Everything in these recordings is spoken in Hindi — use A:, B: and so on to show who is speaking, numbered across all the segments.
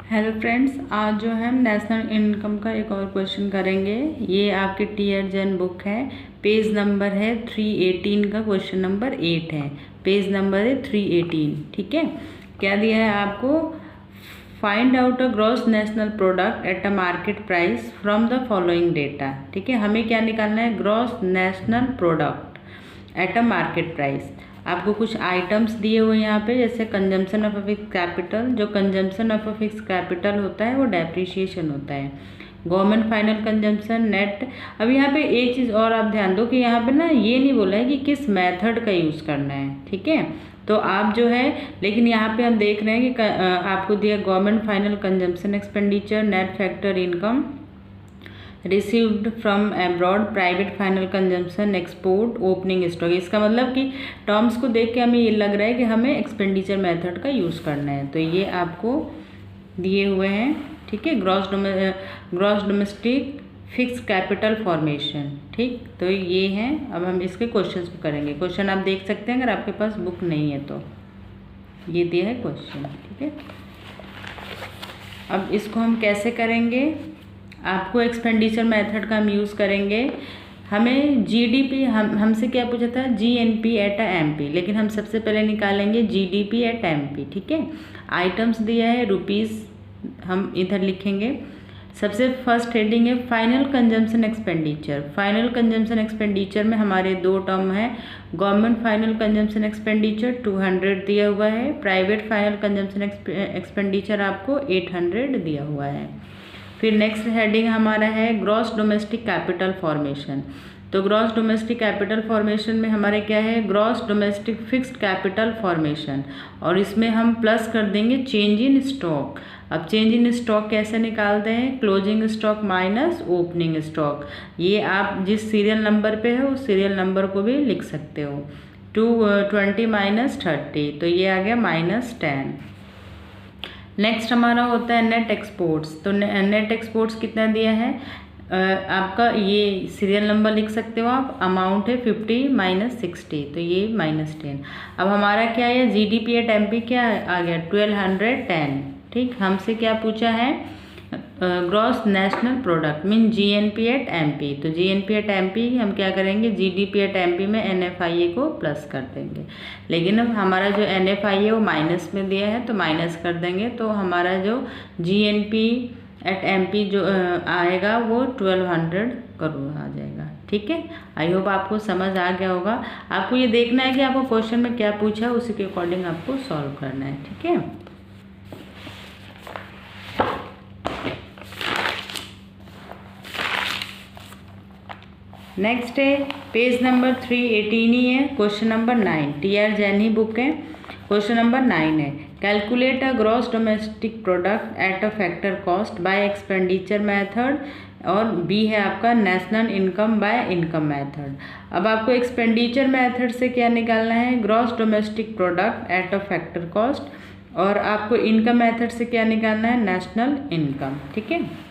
A: हेलो फ्रेंड्स, आज जो है हम नेशनल इनकम का एक और क्वेश्चन करेंगे। ये आपके टीयर जन बुक है, पेज नंबर है 318 का, क्वेश्चन नंबर 8 है, पेज नंबर है 318। ठीक है, क्या दिया है आपको? Find out a gross national product at a market price from the following data. ठीक है, हमें क्या निकालना है? Gross national product at a market price. आपको कुछ आइटम्स दिए हुए यहाँ पे, जैसे consumption of a fix capital. जो consumption of a fix capital होता है वो डेप्रिशिएशन होता है। Government final consumption net. अब यहाँ पे एक चीज़ और आप ध्यान दो कि यहाँ पे ना ये नहीं बोला है कि किस मेथड का यूज़ करना है। ठीक है, तो आप जो है, लेकिन यहाँ पे हम देख रहे हैं कि आपको दिया government final consumption expenditure, net factor income received from abroad, private final consumption, export, opening stock. इसका मतलब कि टर्म्स को देख के हमें ये लग रहा है कि हमें एक्सपेंडिचर मेथड का यूज़ करना है। तो ये आपको दिए हुए हैं। ठीक है, gross domestic fix capital formation. ठीक, तो ये हैं। अब हम इसके क्वेश्चंस को करेंगे। क्वेश्चन आप देख सकते हैं अगर आपके पास बुक नहीं है तो। ये दिया है क्वेश्चन। ठीक है, अब इसको हम कैसे करेंगे? आपको एक्सपेंडिचर मेथड का हम यूज़ करेंगे। हमें जीडीपी, हमसे क्या पूछा था? जीएनपी एट एमपी, लेकिन हम सबसे पहले निकालेंगे जीडीपी एट एमपी। ठीक है, आइटम्स दिया है रुपीज़, हम इधर लिखेंगे। सबसे फर्स्ट हेडिंग है final consumption expenditure. Final consumption expenditure में हमारे दो टर्म है। गवर्नमेंट फाइनल कंजम्पशन एक्सपेंडिचर 200 दिया हुआ है, प्राइवेट फाइनल कंजम्पशन एक्सपेंडिचर आपको 800 दिया हुआ है। फिर नेक्स्ट हेडिंग हमारा है ग्रॉस डोमेस्टिक कैपिटल फॉर्मेशन। तो ग्रॉस डोमेस्टिक कैपिटल फॉर्मेशन में हमारे क्या है? Gross domestic fixed capital formation, और इसमें हम प्लस कर देंगे चेंज इन स्टॉक। अब चेंज इन स्टॉक कैसे निकालते हैं? Closing stock minus opening stock. ये आप जिस सीरियल नंबर पे है उस सीरियल नंबर को भी लिख सकते हो। 220 माइनस 30, तो ये आ गया -10। नेक्स्ट हमारा होता है नेट एक्सपोर्ट्स। तो नेट एक्सपोर्ट्स कितना दिया है? आपका ये सीरियल नंबर लिख सकते हो आप। अमाउंट है 50 माइनस 60, तो ये -10। अब हमारा क्या है? जीडीपी एट एमपी क्या आ गया? 1210। ठीक, हमसे क्या पूछा है? Gross national product mean GNP at MP. तो जीएनपी एट एमपी हम क्या करेंगे? जीडीपी एट एमपी में एनएफआईए को प्लस कर देंगे, लेकिन अब हमारा जो एनएफआईए वो माइनस में दिया है तो माइनस कर देंगे। तो हमारा जो जीएनपी एट एमपी जो आएगा वो 1200 करोड़ आ जाएगा। ठीक है, आई होप आपको समझ आ गया होगा। आपको ये देखना है कि आपको क्वेश्चन में क्या पूछा है, उसी के अकॉर्डिंग आपको सॉल्व करना है। ठीक है, नेक्स्ट है पेज नंबर 318 ही है, क्वेश्चन नंबर 9, टीआर जैन ही बुक है। क्वेश्चन नंबर 9 है calculate a gross domestic product at a factor cost by expenditure method, और बी है आपका national income by income method. अब आपको एक्सपेंडिचर मेथड से क्या निकालना है? Gross domestic product at a factor cost, और आपको इनकम मेथड से क्या निकालना है? National income. ठीक है,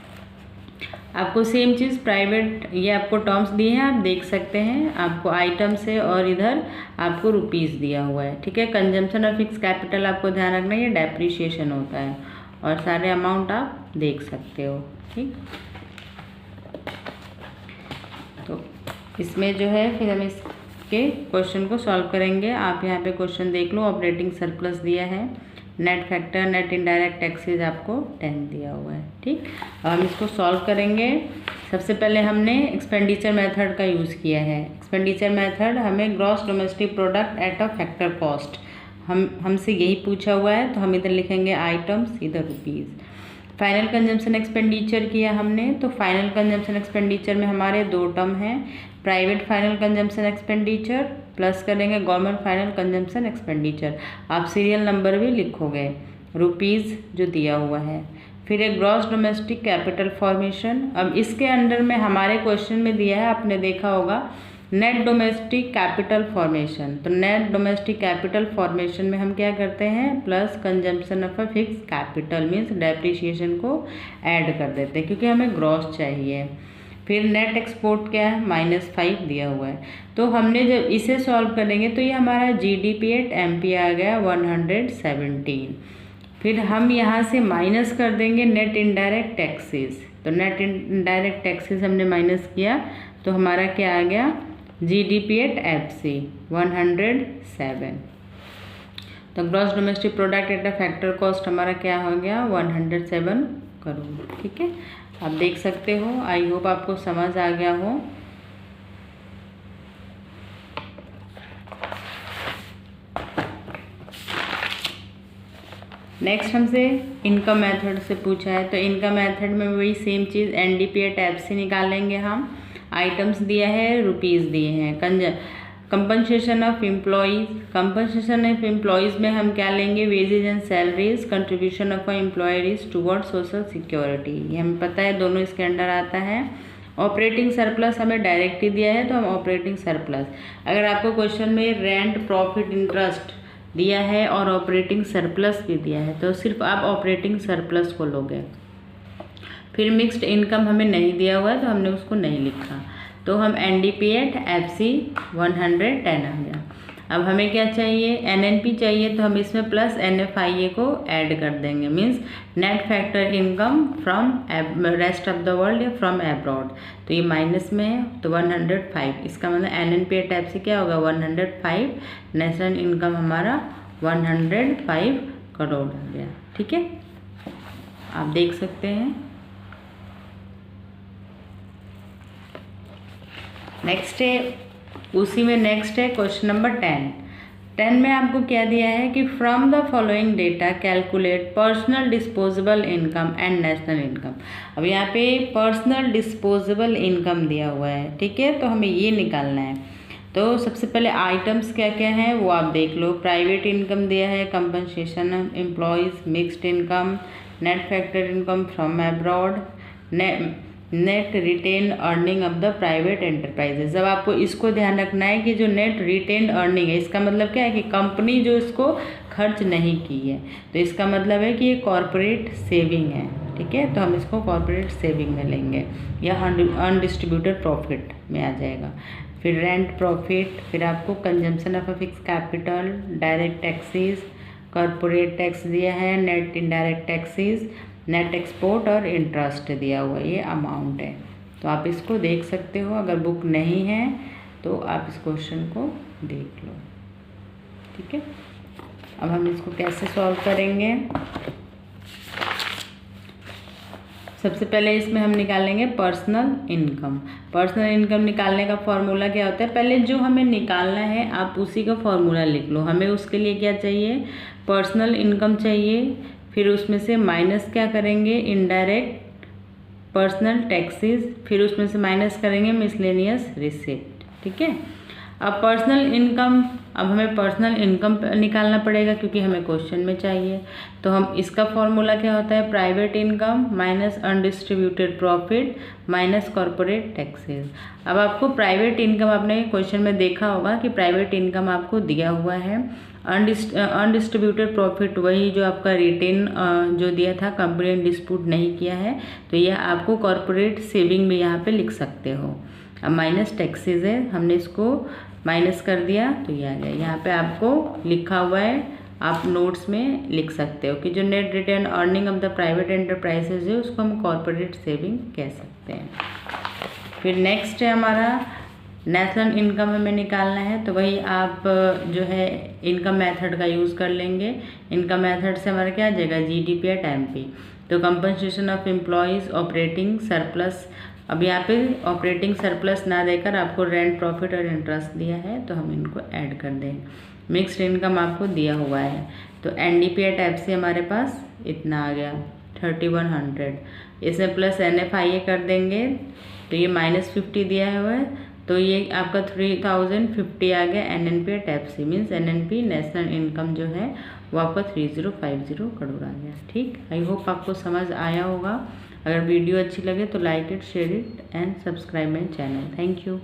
A: आपको सेम चीज़ प्राइवेट, ये आपको टर्म्स दिए हैं, आप देख सकते हैं। आपको आइटम्स है और इधर आपको रुपीज़ दिया हुआ है। ठीक है, कंजम्पशन और फिक्स कैपिटल आपको ध्यान रखना है, ये डेप्रिशिएशन होता है, और सारे अमाउंट आप देख सकते हो। ठीक, तो इसमें जो है फिर हम इसके क्वेश्चन को सॉल्व करेंगे। आप यहाँ पे क्वेश्चन देख लो। ऑपरेटिंग सरप्लस दिया है, net factor, net indirect taxes आपको 10 दिया हुआ है। ठीक, अब हम इसको सॉल्व करेंगे। सबसे पहले हमने एक्सपेंडिचर मेथड का यूज़ किया है। एक्सपेंडिचर मेथड हमें gross domestic product at a factor cost, हमसे यही पूछा हुआ है, तो हम इधर लिखेंगे आइटम्स, इधर रुपीज़। फाइनल कंजम्पशन एक्सपेंडिचर किया हमने, तो फाइनल कंजम्पशन एक्सपेंडिचर में हमारे दो टर्म हैं, private final consumption expenditure plus करेंगे गवर्नमेंट फाइनल कंजम्पशन एक्सपेंडिचर। आप सीरियल नंबर भी लिखोगे, रुपीज़ जो दिया हुआ है। फिर एक ग्रॉस डोमेस्टिक कैपिटल फॉर्मेशन। अब इसके अंडर में हमारे क्वेश्चन में दिया है, आपने देखा होगा, नेट डोमेस्टिक कैपिटल फॉर्मेशन। तो नेट डोमेस्टिक कैपिटल फॉर्मेशन में हम क्या करते हैं? Plus consumption of a fix capital means depreciation को ऐड कर देते हैं, क्योंकि हमें ग्रॉस चाहिए। फिर नेट एक्सपोर्ट क्या है? -5 दिया हुआ है। तो हमने जब इसे सॉल्व करेंगे तो ये हमारा जीडीपी एट एमपी आ गया 117। फिर हम यहाँ से माइनस कर देंगे नेट इनडायरेक्ट टैक्सेस। तो नेट इनडायरेक्ट टैक्सेस हमने माइनस किया तो हमारा क्या आ गया, जीडीपी एट एफसी 107। तो gross domestic product at a factor cost हमारा क्या हो गया, 107 करोड़। ठीक है, आप देख सकते हो। आई होप आपको समझ आ गया हो। नेक्स्ट हमसे इनकम मेथड से पूछा है, तो इनकम मेथड में वही सेम चीज़ एनडीपी एट एफसी निकालेंगे हम। आइटम्स दिया है, रुपीज़ दिए हैं। Compensation of employees, compensation of employees में हम क्या लेंगे, wages and salaries, contribution of employees toward social security, ये हमें पता है, दोनों इसके अंडर आता है। ऑपरेटिंग सरप्लस हमें डायरेक्ट ही दिया है तो हम ऑपरेटिंग सरप्लस। अगर आपको क्वेश्चन में रेंट, प्रॉफिट, इंटरेस्ट दिया है और ऑपरेटिंग सरप्लस भी दिया है तो सिर्फ आप ऑपरेटिंग सरप्लस को लोगे। फिर मिक्स्ड इनकम हमें नहीं दिया हुआ है तो हमने उसको नहीं लिखा, तो हम एनडीपी एट एफसी 110 आ गया। अब हमें क्या चाहिए, एनएनपी चाहिए, तो हम इसमें प्लस एनएफआईए को ऐड कर देंगे, means net factor income from rest of the world या फ्रॉम एब्रॉड। तो ये माइनस में है तो 105, इसका मतलब एनएनपी एट एफसी क्या होगा, 105। नेशनल इनकम हमारा 105 करोड़ आ गया। ठीक है, आप देख सकते हैं। नेक्स्ट है, उसी में नेक्स्ट है क्वेश्चन नंबर 10 में आपको क्या दिया है कि from the following data calculate personal disposable income and national income. अब यहाँ पे पर्सनल डिस्पोजेबल इनकम दिया हुआ है, ठीक है, तो हमें ये निकालना है। तो सबसे पहले आइटम्स क्या क्या हैं वो आप देख लो। प्राइवेट इनकम दिया है, compensation employees, mixed income, net factor income from abroad, net retained earning of the private enterprises. अब आपको इसको ध्यान रखना है कि जो नेट रिटेन अर्निंग है इसका मतलब क्या है कि कंपनी जो इसको खर्च नहीं की है, तो इसका मतलब है कि ये कॉरपोरेट सेविंग है। ठीक है, तो हम इसको कॉरपोरेट सेविंग में लेंगे या अनडिस्ट्रीब्यूटेड प्रॉफिट में आ जाएगा। फिर रेंट प्रॉफिट, फिर आपको consumption of a fix capital, direct taxes, corporate tax दिया है, net indirect taxes, net export और इंटरेस्ट दिया हुआ, ये अमाउंट है। तो आप इसको देख सकते हो, अगर बुक नहीं है तो आप इस क्वेश्चन को देख लो। ठीक है, अब हम इसको कैसे सॉल्व करेंगे, सबसे पहले इसमें हम निकालेंगे पर्सनल इनकम। पर्सनल इनकम निकालने का फॉर्मूला क्या होता है, पहले जो हमें निकालना है आप उसी का फॉर्मूला लिख लो। हमें उसके लिए क्या चाहिए, पर्सनल इनकम चाहिए, फिर उसमें से माइनस क्या करेंगे, इनडायरेक्ट पर्सनल टैक्सेस, फिर उसमें से माइनस करेंगे मिसलेनियस रिसिप्ट। ठीक है, अब पर्सनल इनकम, अब हमें पर्सनल इनकम निकालना पड़ेगा क्योंकि हमें क्वेश्चन में चाहिए। तो हम इसका फॉर्मूला क्या होता है, private income minus undistributed profit minus corporate taxes. अब आपको प्राइवेट इनकम, आपने क्वेश्चन में देखा होगा कि प्राइवेट इनकम आपको दिया हुआ है, अनडिस्ट्रीब्यूटेड प्रॉफिट वही जो आपका रिटेन जो दिया था, कंपनी ने डिस्प्यूट नहीं किया है, तो यह आपको कॉरपोरेट सेविंग में यहाँ पे लिख सकते हो। अब माइनस टैक्सेस है, हमने इसको माइनस कर दिया तो ये आ गया। यहाँ पे आपको लिखा हुआ है, आप नोट्स में लिख सकते हो कि जो net return earning of the private enterprises है उसको हम कॉरपोरेट सेविंग कह सकते हैं। फिर नेक्स्ट है हमारा नेशनल इनकम हमें निकालना है, तो वही आप जो है इनकम मेथड का यूज़ कर लेंगे। इनकम मेथड से हमारा क्या आ जाएगा, जीडीपी एट एमपी। तो compensation of employees, operating surplus, अब यहाँ पे ऑपरेटिंग सरप्लस ना देकर आपको रेंट प्रॉफिट और इंटरेस्ट दिया है तो हम इनको ऐड कर देंगे। मिक्स्ड इनकम आपको दिया हुआ है, तो एनडीपी एट एफसी हमारे पास इतना आ गया 3100। इसमें प्लस एनएफआईए कर देंगे तो ये -50 दिया हुआ है, तो ये आपका 3050 आ गया। NNP at FC means NNP national income जो है वो आपका 3050 करोड़ आ गया। ठीक, आई होप आपको समझ आया होगा। अगर वीडियो अच्छी लगे तो like it, share it and subscribe my channel. Thank you.